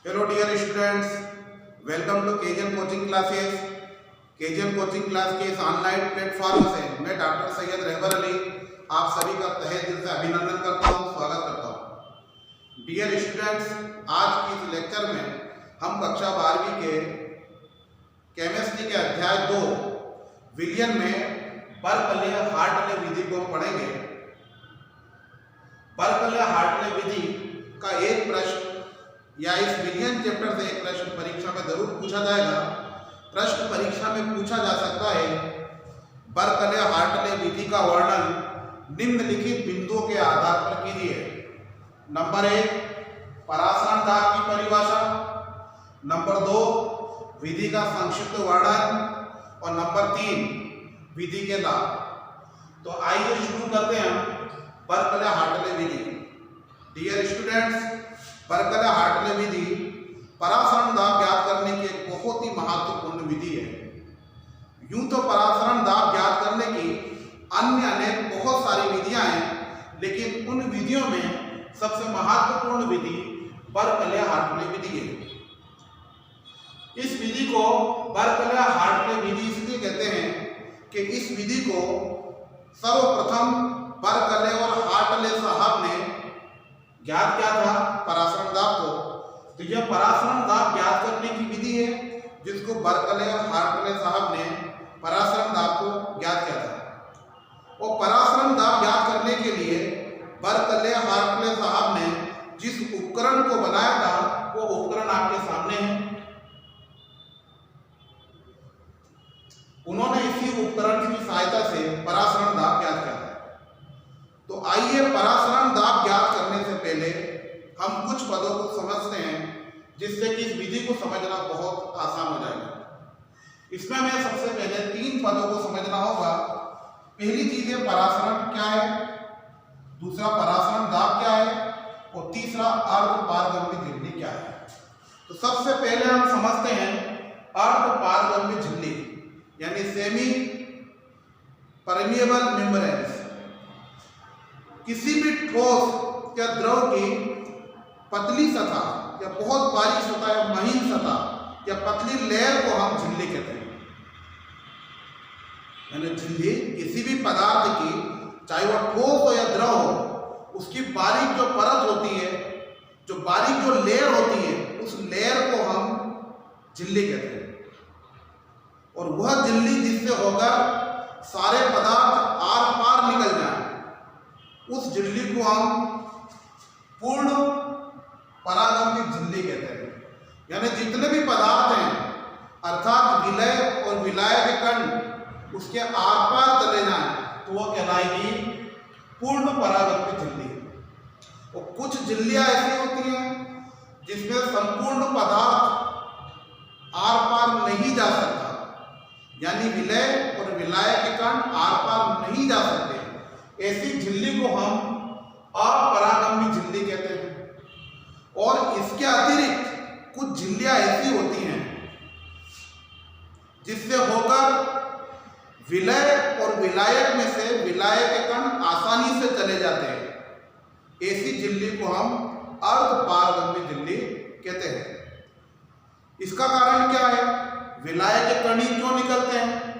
Hello dear students, welcome to Kejan coaching classes. Kejan coaching class के इस online platform से मैं डॉक्टर सैयद रहबर अली आप सभी का तहे दिल से अभिनंदन करता हूं, स्वागत करता हूं। डियर स्टूडेंट्स, आज की इस लेक्चर में हम कक्षा 12वीं के केमिस्ट्री के अध्याय 2 विलियन में बर्कले-हार्टले विधि को पढ़ेंगे। बर्कले-हार्टले विधि का एक प्रश्न या इस विलियन चैप्टर से एक प्रश्न परीक्षा में जरूर पूछा जाएगा। प्रश्न परीक्षा में पूछा जा सकता है, बर्कले-हार्टले विधि का वर्णन निम्नलिखित बिंदुओं के आधार पर कीजिए। नंबर 1, परासरण दाब की परिभाषा। नंबर 2, विधि का संक्षिप्त वर्णन। और नंबर 3, विधि के लाभ। तो आइए शुरू करते हैं बर्कले-हार्टले विधि। डियर स्टूडेंट्स, बर्कले-हार्टले विधि परासरण दाब ज्ञात करने की एक बहुत ही महत्वपूर्ण विधि है। यूं तो परासरण दाब ज्ञात करने की अन्य अनेक बहुत सारी विधियां हैं, लेकिन उन विधियों में सबसे महत्वपूर्ण विधि बर्कले-हार्टले विधि है। इस विधि को बर्कले-हार्टले विधि इसलिए कहते हैं कि इस विधि को सर्वप्रथम बर्कले और हार्टले साहब ने ज्ञात किया था, परासरण दाब को। तो यह परासरण दाब ज्ञात करने की विधि है जिसको बर्कले और हार्टले साहब ने परासरण दाब को ज्ञात किया था। और परासरण दाब ज्ञात करने के लिए बर्कले-हार्टले साहब ने जिस उपकरण को बनाया था वो उपकरण आपके सामने है। उन्होंने इसी उपकरण की सहायता से परासरण दाब ज्ञात किया था। तो आइए परासरण दाब ज्ञात करने से पहले हम कुछ पदों को समझते हैं, जिससे कि इस विधि को समझना बहुत आसान हो जाएगा। इसमें हमें सबसे पहले 3 पदों को समझना होगा। पहली चीज है परासरण क्या है, दूसरा परासरण दाब क्या है, और तीसरा अर्धपारगम्य झिल्ली क्या है। तो सबसे पहले हम समझते हैं अर्धपारगम्य झिल्ली, यानी सेमी परमिएबल मेम्ब्रेन्स। किसी भी ठोस या द्रव की पतली सतह या बहुत बारीक सतह या महीन सतह या पतली लेयर को हम झिल्ली कहते हैं। यानी झिल्ली किसी भी पदार्थ की, चाहे वह ठोस हो या द्रव हो, उसकी बारीक जो परत होती है, जो बारीक जो लेयर होती है, उस लेयर को हम झिल्ली कहते हैं। और वह झिल्ली जिससे होकर सारे पदार्थ आर पार निकल जाए, उस झिल्ली को हम पूर्ण परागम्य झिल्ली कहते हैं। यानी जितने भी पदार्थ हैं, अर्थात विलय और विलायक के कण उसके आर पार चले जाएं, तो वह कहलाएगी पूर्ण परागम्य झिल्ली। और कुछ झिल्लियां ऐसी होती हैं जिसमें संपूर्ण पदार्थ आर पार नहीं जा सकता, यानी विलय और विलायक के कण आर पार नहीं जा सकते। ऐसी झिल्ली को हम अपरागम्य झिल्ली कहते हैं। और इसके अतिरिक्त कुछ झिल्लियां ऐसी होती हैं जिससे होकर विलय और विलायक में से विलायक के कण आसानी से चले जाते हैं। ऐसी झिल्ली को हम अर्धपारगम्य झिल्ली कहते हैं। इसका कारण क्या है, विलायक के कण ही क्यों निकलते हैं?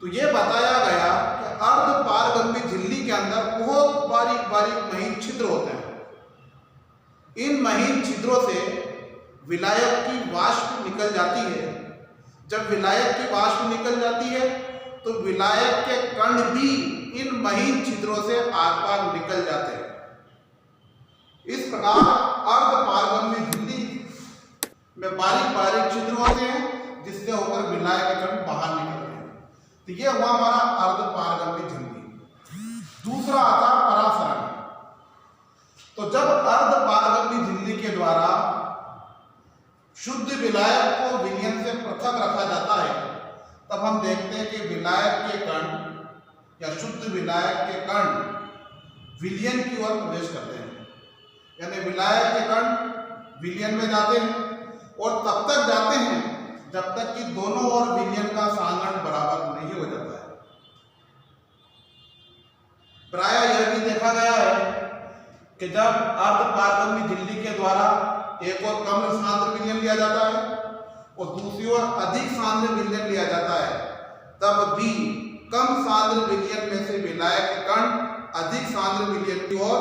तो यह बताया गया कि अर्धपारगम्य झिल्ली के अंदर बहुत बारीक बारीक महीन छिद्र होते हैं। इन महीन छिद्रों से विलायक की वाष्प निकल जाती है। जब विलायक की वाष्प निकल जाती है तो विलायक के कण भी इन महीन छिद्रों से आर पार निकल जाते हैं। इस प्रकार अर्धपारगम्य झिल्ली में बारीक बारीक छिद्र होते हैं जिससे होकर विलायक के कण बाहर निकलते हैं। तो यह हुआ हमारा अर्धपारगम्य झिल्ली। दूसरा आता परासरण। तो जब अर्धपारगम्य झिल्ली के द्वारा शुद्ध विलायक को विलयन से पृथक रखा जाता है, तब हम देखते हैं कि विलायक के कण या शुद्ध विलायक के कण विलयन की ओर प्रवेश करते हैं। यानी विलायक के कण विलयन में जाते हैं और तब तक जाते हैं जब तक कि दोनों ओर विलयन का सांगण बराबर नहीं हो जाता है। प्रायः यह भी देखा गया है कि जब अर्धपारगम्य झिल्ली के द्वारा एक और कम सांद्र विलयन लिया जाता है और दूसरी ओर अधिक सांद्र विलयन लिया जाता है, तब भी कम सांद्र विलयन में से विलायक कण अधिक सांद्र विलयन की ओर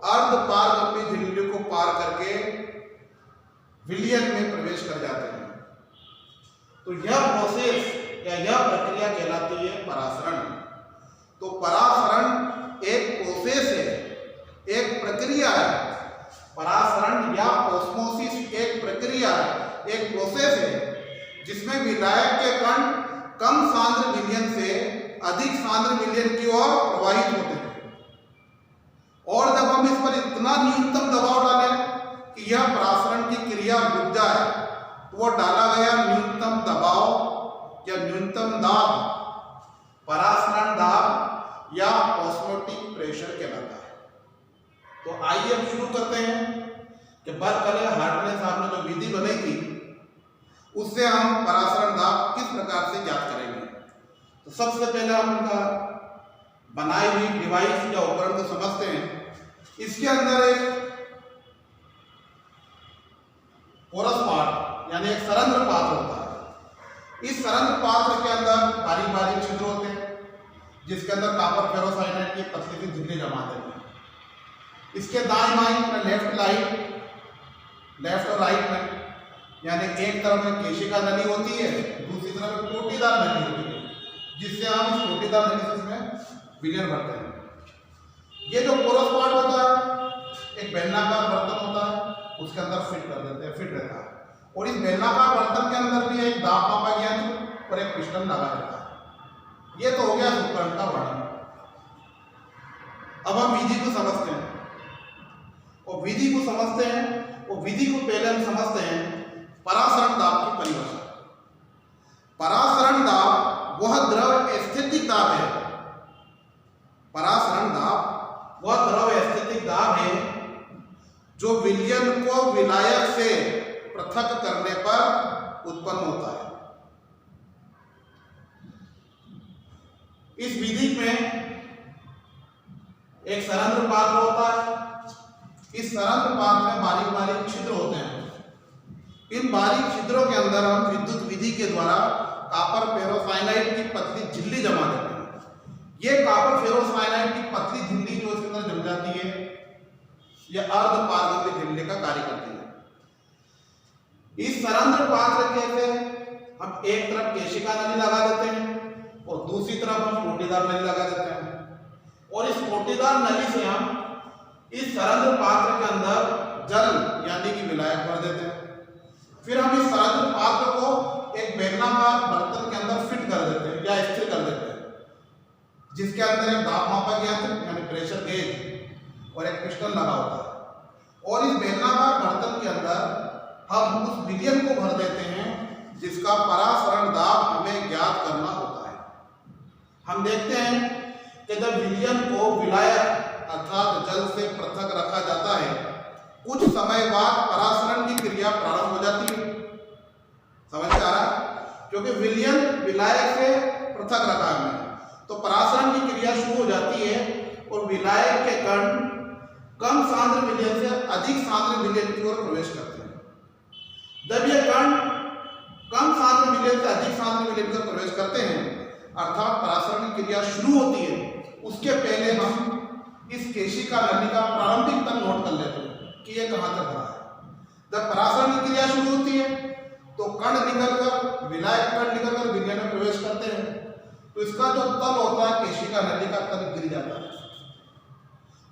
अर्ध पारगम्य झिल्ली को पार करके विलयन में प्रवेश कर जाते हैं। तो यह प्रोसेस या यह प्रक्रिया कहलाती है परासरण। तो परासरण एक प्रोसेस है, एक प्रक्रिया है। परासरण या ऑस्मोसिस एक प्रक्रिया है, एक प्रोसेस है जिसमें विलायक के कण कम सांद्र विलयन से अधिक सांद्र विलयन की ओर प्रवाहित होते हैं। और जब हम इस पर इतना न्यूनतम दबाव डालें कि यह परासरण की क्रिया रुक जाए, तो वो डाला गया न्यूनतम दबाव या न्यूनतम दाब परासरण दाब या ऑस्मोटिक प्रेशर कहलाता है। तो आइए हम शुरू करते हैं कि बर्कले हार्टले साहब ने जो विधि बनाई थी उससे हम परासरण दाब किस प्रकार से ज्ञात करेंगे। तो सबसे पहले हम उनका बनाई हुई डिवाइस या उपकरण को समझते हैं। इसके अंदर एक पोरस पात्र यानी एक सरंध्र पात्र होता है। इस सरंध्र पात्र के अंदर बारीक बारीक छिद्र होते हैं जिसके अंदर कॉपर फेरोसाइनाइड की पतली सी झिल्ली जमा देते हैं। इसके दाएं बाएं लेफ्ट और राइट में यानी एक तरफ में केशिका नली होती है, दूसरी तरफ में कोटिदार नली होती है, जिससे हम इस कोटिदार नली से इसमें विलयन भरते हैं। ये जो पोरस पार्ट होता है एक बेलनाकार बर्तन होता है, उसके अंदर फिट रहता है और इस बेलनाकार बर्तन के अंदर भी एक दाब मापा यंत्र और एक पिस्टन लगा रहता है। ये तो हो गया उपकरण का वर्णन। अब हम विधि को समझते हैं और विधि को पहले हम समझते हैं परासरण दाब की परिभाषा। परासरण दाब वह द्रव स्थितिक दाब है। परासरण दाब वह द्रव स्थितिक दाब है जो विलयन को विलायक से पृथक करने पर उत्पन्न होता है। इस विधि में एक सरंध्र पात्र होता है। इस सरंध्र पात्र में बारीक बारीक छिद्र होते हैं। इन बारीक छिद्रों के अंदर हम विद्युत विधि के द्वारा कॉपर फेरोसाइनाइड की पतली झिल्ली जमा देते हैं। ये कॉपर फेरोसाइनाइड की पतली झिल्ली जो इसके अंदर जम जाती है, यह अर्ध पारगम्य झिल्ली का कार्य करती है। इस सरंध्र पात्र के से हम एक तरफ केशिका नली लगा देते हैं और दूसरी तरफ हम कोटिदार नली लगा देते हैं और इस कोटिदार नली से हम इस सरंध्र पात्र के अंदर जल यानी कि विलायक भर देते हैं। फिर हम इस सरंध्र पात्र को एक बेलनाकार बर्तन के अंदर फिट कर देते हैं या स्थिर कर देते हैं, जिसके अंदर एक दाब मापक यंत्र यानी प्रेशर गेज और एक पिस्टन लगा होता है। और इस बेलनाकार बर्तन के अंदर हम उस विलयन को भर देते हैं जिसका परासरण दाब हमें ज्ञात करना होता है। हम देखते हैं कि जब विलयन को विलायक अर्थात जल से पृथक रखा जाता है, कुछ समय बाद परासरण की क्रिया प्रारंभ हो जाती है। समझ में आ रहा है? क्योंकि विलयन विलायक से पृथक रखा है तो परासरण की क्रिया शुरू हो जाती है और विलायक के कण कम सांद्र विलयन से अधिक सांद्र विलयन की ओर प्रवेश करते हैं। जब ये कण कम सांद्र विलयन से अधिक सांद्र विलयन की ओर प्रवेश करते हैं अर्थात परासरण की क्रिया शुरू होती है, उसके पहले हम इस केशिका नली का प्रारंभिक तल नोट कर लेते हैं कि ये कहां तक रहा है। जब परासरण की क्रिया शुरू होती है तो कण निकलकर विलायक कण निकलकर विलयन में प्रवेश करते हैं, तो इसका जो तल होता है केशिका नली का तल गिर जाता है।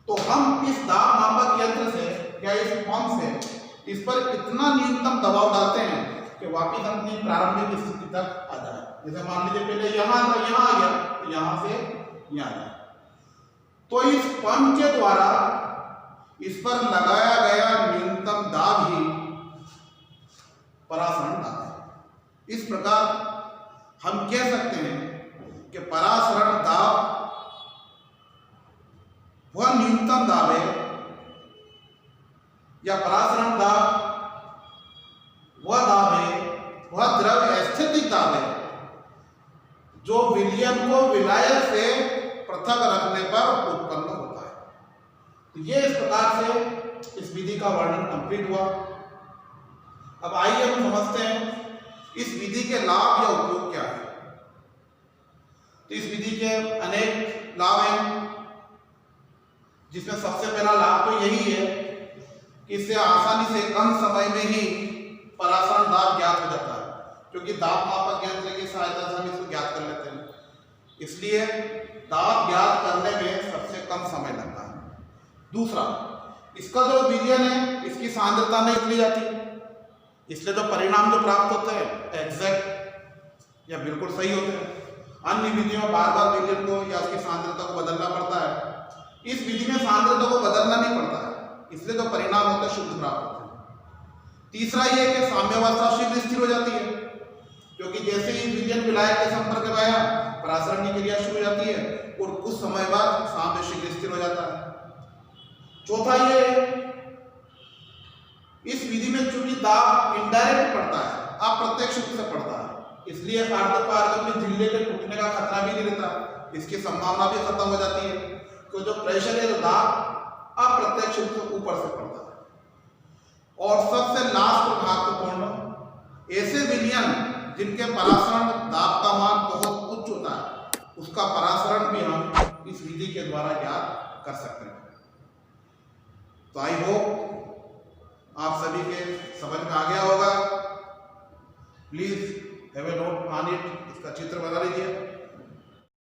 तो हम इस दाब मापक यंत्र से या इस पंप से इस पर इतना न्यूनतम दबाव डालते हैं कि वापिस हम अपनी प्रारंभिक स्थिति तक आ जाए। जैसे मान लीजिए पहले यहाँ था, यहाँ आ गया, तो यहाँ से यहाँ आ गया। तो इस पंप के द्वारा इस पर लगाया गया न्यूनतम दाब ही परासरण दाब है। इस प्रकार हम कह सकते हैं कि परासरण दाब वह न्यूनतम दाब है या परासरण दाब वह दाब है, वह द्रव स्थितिक दाब है जो विलयन को विलायक से पृथक रखने पर उत्पन्न होता है। तो ये इस प्रकार से इस विधि का वर्णन कंप्लीट हुआ। अब आइए हम समझते हैं इस विधि के लाभ या उपयोग क्या है। तो इस विधि के अनेक लाभ हैं, जिसमें सबसे पहला लाभ तो यही है कि इससे आसानी से कम समय में ही परासरण दाब ज्ञात हो जाता है, क्योंकि दाब मापक यंत्र की सहायता से हम इसको ज्ञात कर लेते हैं। इसलिए दाब ज्ञात करने में सबसे कम समय लगता है। दूसरा, इसका जो विलयन है इसकी सांद्रता नहीं बदली जाती, इसलिए तो परिणाम जो प्राप्त होते हैं एग्जैक्ट या बिल्कुल सही होते हैं। अन्य विधियों में बार बार विलयन को या उसकी सांद्रता को बदलना पड़ता है। इस विधि में सांद्रता को बदलना नहीं पड़ता है, इसलिए तो परिणाम होते शुद्ध प्राप्त होते हैं। तीसरा ये है कि साम्यावस्था शीघ्र स्थिर हो जाती है, क्योंकि जैसे ही विलयन विलायक के संपर्क में आया परासरण की क्रिया शुरू हो जाती है और कुछ समय बाद साम्य शीघ्र स्थिर हो जाता है। चौथा ये, इस विधि में चूंकि दाब इनडायरेक्ट पड़ता है, अप्रत्यक्ष रूप से पड़ता है, इसलिए अर्धपारगम में झिल्ले के टूटने का खतरा भी नहीं रहता, इसकी संभावना भी खत्म हो जाती है, तो जो प्रेशर है, जो दाब अप्रत्यक्ष रूप से ऊपर से पड़ता है। और सबसे लास्ट और महत्वपूर्ण, ऐसे विलयन जिनके परासरण दाब का मान बहुत उच्च होता है, उसका परासरण भी हम इस विधि के द्वारा ज्ञात कर सकते हैं। तो आई होप आप सभी के समझ में आ गया होगा। Please have a note on it, इसका चित्र बना लीजिए।